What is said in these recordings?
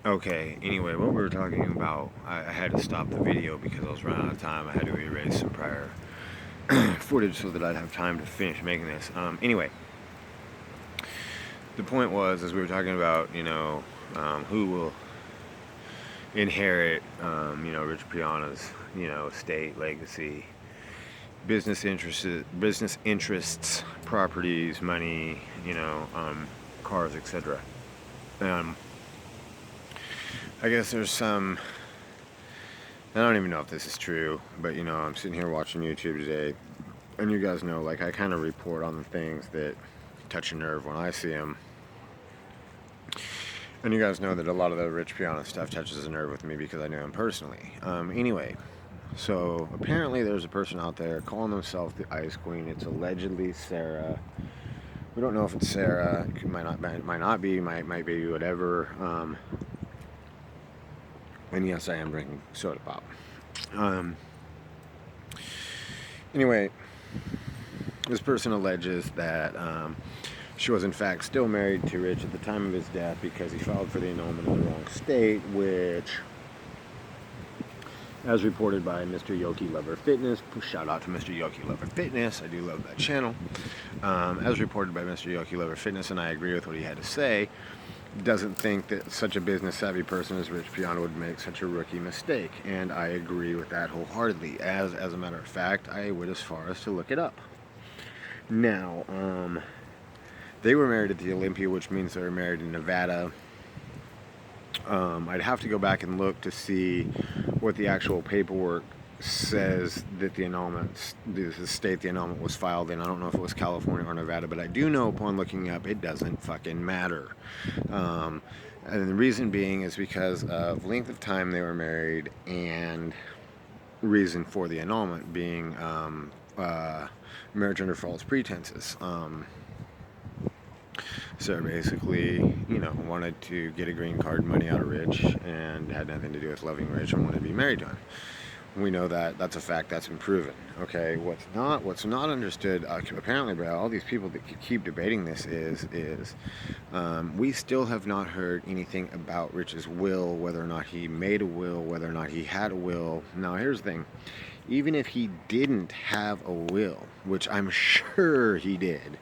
Okay, anyway, what we were talking about, I had to stop the video because I was running out of time. I had to erase some prior footage so that I'd have time to finish making this. Anyway, the point was, as we were talking about, who will inherit, Rich Piana's, estate, legacy, business interests, properties, money, cars, etc. Um, I guess there's some. I don't even know if this is true, but I'm sitting here watching YouTube today, and you guys know, like, I kind of report on the things that touch a nerve when I see them. And you guys know that a lot of the Rich Piana stuff touches a nerve with me because I know him personally. Anyway, so apparently there's a person out there calling themselves the Ice Queen. It's allegedly Sarah. We don't know if it's Sarah. It might not be, might be whatever. And yes, I am drinking soda pop. Um, anyway, this person alleges that she was in fact still married to Rich at the time of his death because he filed for the annulment in the wrong state, which, as reported by Mr. Yoki Lover Fitness, shout out to Mr. Yoki Lover Fitness, I do love that channel. As reported by Mr. Yoki Lover Fitness, and I agree with what he had to say, doesn't think that such a business savvy person as Rich Piana would make such a rookie mistake, and I agree with that wholeheartedly. As a matter of fact, I went as far as to look it up. Now, they were married at the Olympia, which means they were married in Nevada. I'd have to go back and look to see what the actual paperwork says that the annulment, the state the annulment was filed in. I don't know if it was California or Nevada, but I do know upon looking up it doesn't fucking matter. And the reason being is because of length of time they were married and reason for the annulment being marriage under false pretenses. So basically, wanted to get a green card, money out of Rich, and had nothing to do with loving Rich and wanted to be married to him. We know that that's a fact that's been proven. Okay, what's not understood apparently by all these people that keep debating this is we still have not heard anything about Rich's will, whether or not he made a will, whether or not he had a will. Now here's the thing: even if he didn't have a will, which I'm sure he did,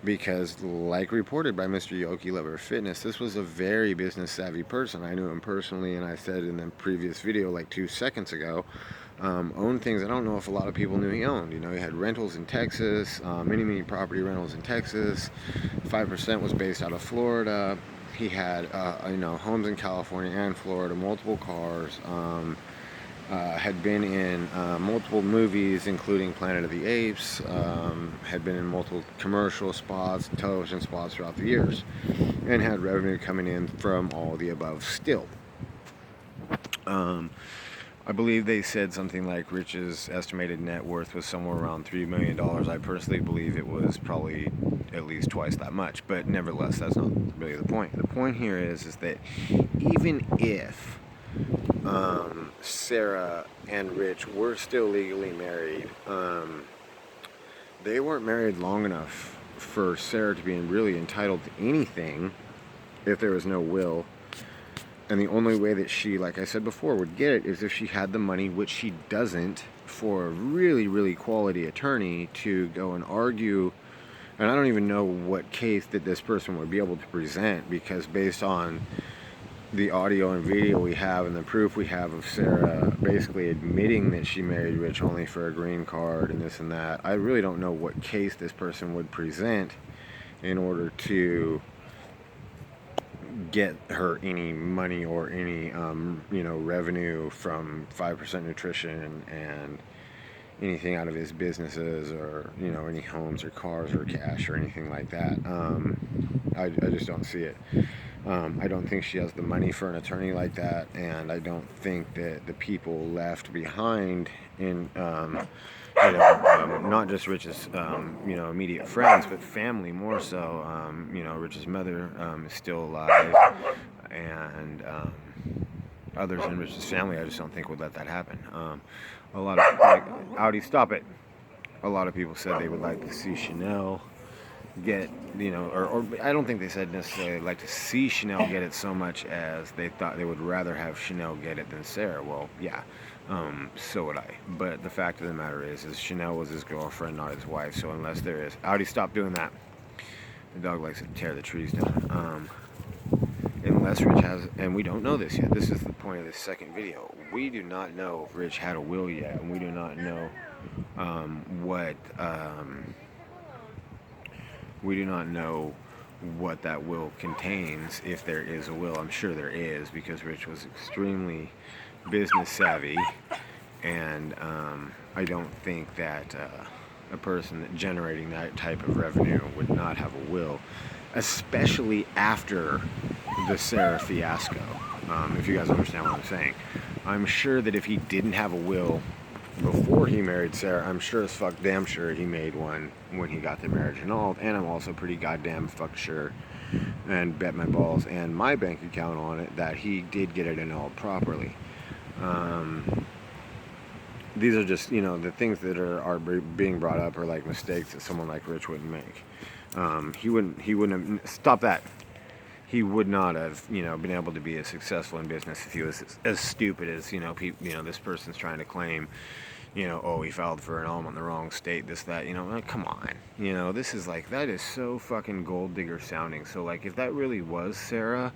because like reported by Mr. Yoki Lover Fitness, this was a very business savvy person. I knew him personally, and I said in the previous video like 2 seconds ago, owned things I don't know if a lot of people knew he owned. He had rentals in Texas, many property rentals in Texas. 5% was based out of Florida. He had homes in California and Florida, multiple cars. Had been in multiple movies, including Planet of the Apes, had been in multiple commercial spots, television spots throughout the years, and had revenue coming in from all the above still. I believe they said something like Rich's estimated net worth was somewhere around $3 million. I personally believe it was probably at least twice that much, but nevertheless, that's not really the point. The point here is that even if Sarah and Rich were still legally married, they weren't married long enough for Sarah to be really entitled to anything if there was no will. And the only way that she, like I said before, would get it is if she had the money, which she doesn't, for a really quality attorney to go and argue. And I don't even know what case that this person would be able to present, because based on the audio and video we have and the proof we have of Sarah basically admitting that she married Rich only for a green card and this and that, I really don't know what case this person would present in order to get her any money or any revenue from 5% nutrition and anything out of his businesses, or any homes or cars or cash or anything like that. I just don't see it. I don't think she has the money for an attorney like that, and I don't think that the people left behind in not just Rich's immediate friends, but family more so. Rich's mother is still alive, and others in Rich's family, I just don't think would let that happen. A lot of Audi, stop it. A lot of people said they would like to see Chanel get, or I don't think they said necessarily like to see Chanel get it so much as they thought they would rather have Chanel get it than Sarah. Well, yeah, so would I. But the fact of the matter is Chanel was his girlfriend, not his wife. So unless there is, Audi, stop doing that. The dog likes to tear the trees down. Unless Rich has, and we don't know this yet. This is the point of this second video. We do not know if Rich had a will yet, and we do not know what. We do not know what that will contains, if there is a will. I'm sure there is, because Rich was extremely business savvy, and I don't think that a person that generating that type of revenue would not have a will, especially after the Sarah fiasco. If you guys understand what I'm saying, I'm sure that if he didn't have a will before he married Sarah, I'm sure as fuck damn sure he made one when he got the marriage annulled. And I'm also pretty goddamn fuck sure, and bet my balls and my bank account on it, that he did get it annulled properly. These are just, the things that are being brought up are like mistakes that someone like Rich wouldn't make. He wouldn't have, stop that. He would not have, been able to be as successful in business if he was as stupid as, this person's trying to claim, oh, he filed for annulment in the wrong state, this, that, come on. This is like, that is so fucking gold digger sounding. So, like, if that really was Sarah,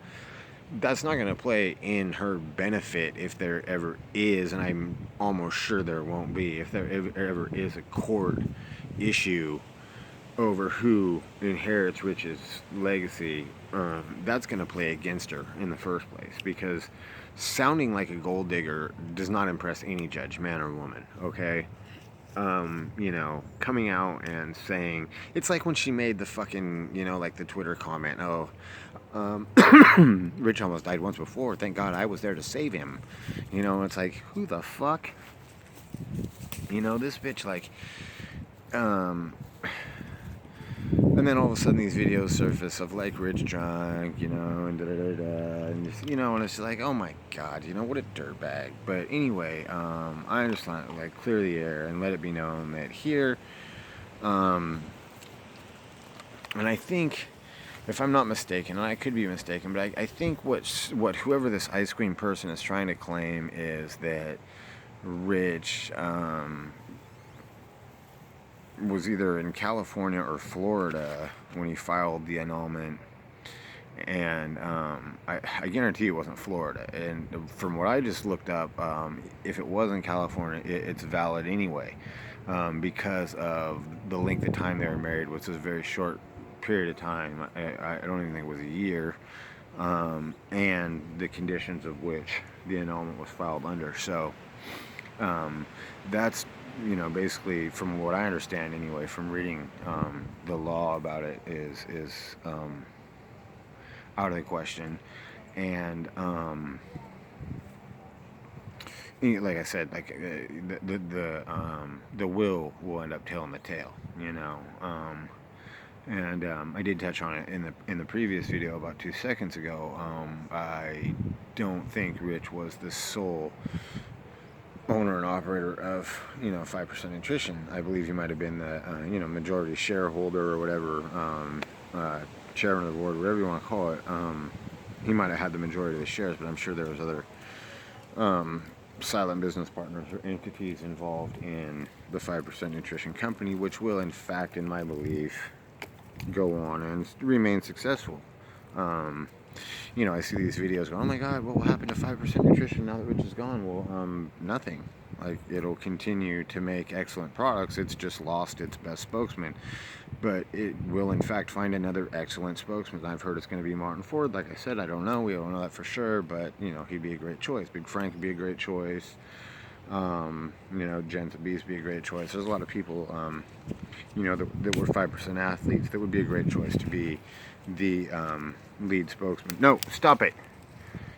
that's not going to play in her benefit if there ever is, and I'm almost sure there won't be, if there ever is a court issue over who inherits Rich's legacy. That's going to play against her in the first place, because sounding like a gold digger does not impress any judge, man or woman, okay? Coming out and saying, it's like when she made the fucking, like the Twitter comment, oh, Rich almost died once before, thank God I was there to save him. It's like, who the fuck? This bitch, like, and then all of a sudden these videos surface of like Rich drunk, and and just, and it's like, oh my God, what a dirtbag. But anyway, I just want to like clear the air and let it be known that here, and I think, if I'm not mistaken, and I could be mistaken, but I think what whoever this ice cream person is trying to claim is that Rich was either in California or Florida when he filed the annulment, and I guarantee it wasn't Florida. And from what I just looked up, if it was in California, it's valid anyway, because of the length of time they were married, which was a very short period of time. I don't even think it was a year, and the conditions of which the annulment was filed under. So that's, basically, from what I understand anyway, from reading the law about it, is out of the question. And like I said, like the will end up telling the tale, and I did touch on it in the previous video about 2 seconds ago. I don't think Rich was the sole owner and operator of 5% Nutrition. I believe he might have been the majority shareholder or whatever, chairman of the board, whatever you want to call it. He might have had the majority of the shares, but I'm sure there was other silent business partners or entities involved in the 5% Nutrition company, which will, in fact, in my belief, go on and remain successful. I see these videos going, oh my God, what will happen to 5% Nutrition now that Rich is gone? Well, nothing. Like, it'll continue to make excellent products. It's just lost its best spokesman. But it will, in fact, find another excellent spokesman. I've heard it's going to be Martin Ford. Like I said, I don't know. We don't know that for sure. But, he'd be a great choice. Big Frank would be a great choice. Jen Bees would be a great choice. There's a lot of people, that were 5% athletes that would be a great choice to be the lead spokesman. No, stop it.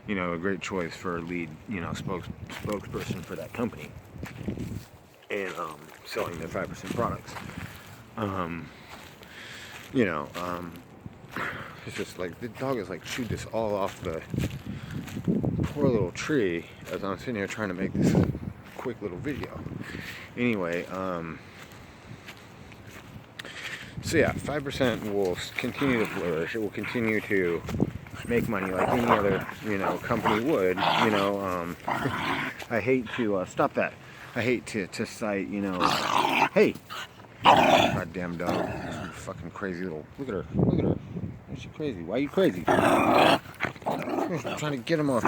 A great choice for lead, spokesperson for that company, and selling their 5% products. It's just like the dog is like chewed this all off the poor little tree as I'm sitting here trying to make this quick little video. Anyway, So yeah, 5% will continue to flourish. It will continue to make money like any other, company would. I hate to stop that. I hate to cite, hey, goddamn dog, you fucking crazy little. Look at her. Look at her. Is she crazy? Why are you crazy? I'm trying to get him off.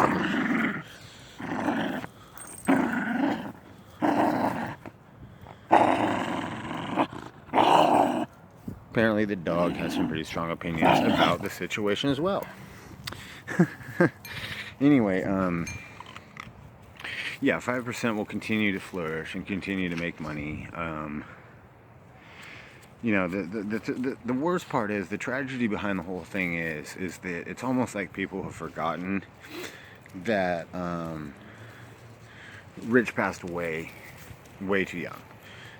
Apparently the dog has some pretty strong opinions about the situation as well. Anyway, yeah, 5% will continue to flourish and continue to make money. The worst part is, the tragedy behind the whole thing is that it's almost like people have forgotten that Rich passed away way too young.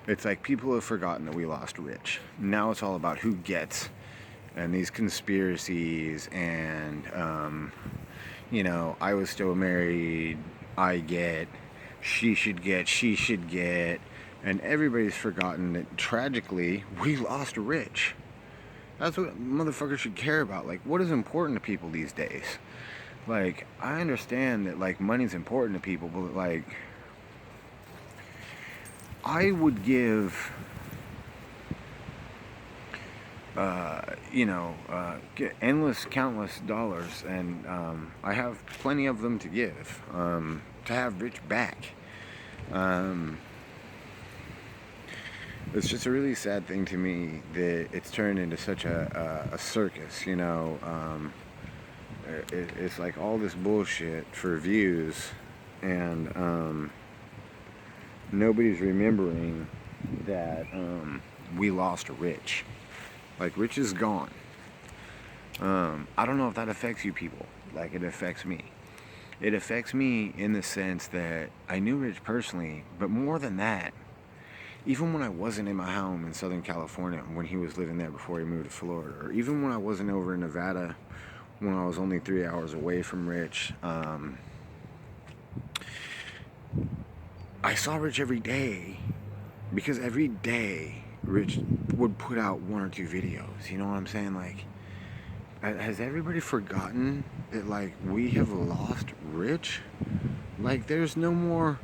It's like people have forgotten that we lost Rich. Now it's all about who gets, and these conspiracies, and I was still married, I get, she should get, and everybody's forgotten that tragically we lost Rich. That's what motherfuckers should care about. Like, what is important to people these days? Like, I understand that, like, money's important to people, but, like, I would give, endless, countless dollars, and I have plenty of them to give, to have Rich back. It's just a really sad thing to me that it's turned into such a circus, It's like all this bullshit for views, and nobody's remembering that we lost Rich. Like, Rich is gone. I don't know if that affects you people. Like, it affects me. It affects me in the sense that I knew Rich personally, but more than that, even when I wasn't in my home in Southern California, when he was living there before he moved to Florida, or even when I wasn't over in Nevada, when I was only 3 hours away from Rich, I saw Rich every day, because every day Rich would put out 1 or 2 videos. You know what I'm saying? Like, has everybody forgotten that, like, we have lost Rich? Like, there's no more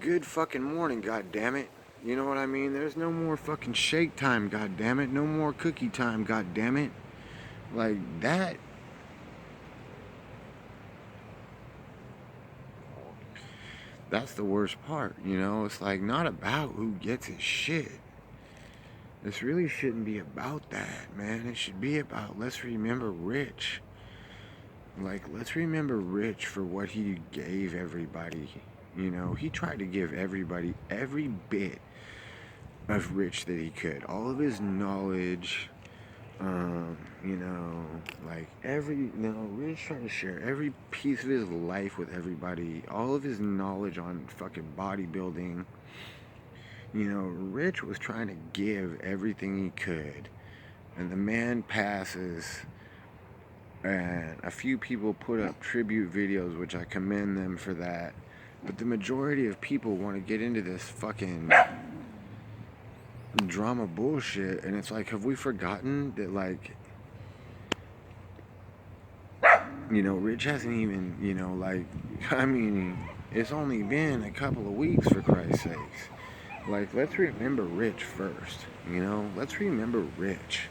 good fucking morning, goddammit. You know what I mean? There's no more fucking shake time, goddammit. No more cookie time, goddammit. Like, that. That's the worst part, It's like, not about who gets his shit. This really shouldn't be about that, man. It should be about, let's remember Rich. Like, let's remember Rich for what he gave everybody. He tried to give everybody every bit of Rich that he could. All of his knowledge, like Rich tried to share every piece of his life with everybody. All of his knowledge on fucking bodybuilding. Rich was trying to give everything he could. And the man passes, and a few people put up tribute videos, which I commend them for that. But the majority of people want to get into this fucking drama bullshit, and it's like, have we forgotten that, like, Rich hasn't even, it's only been a couple of weeks, for Christ's sakes. Like, let's remember Rich first, let's remember Rich.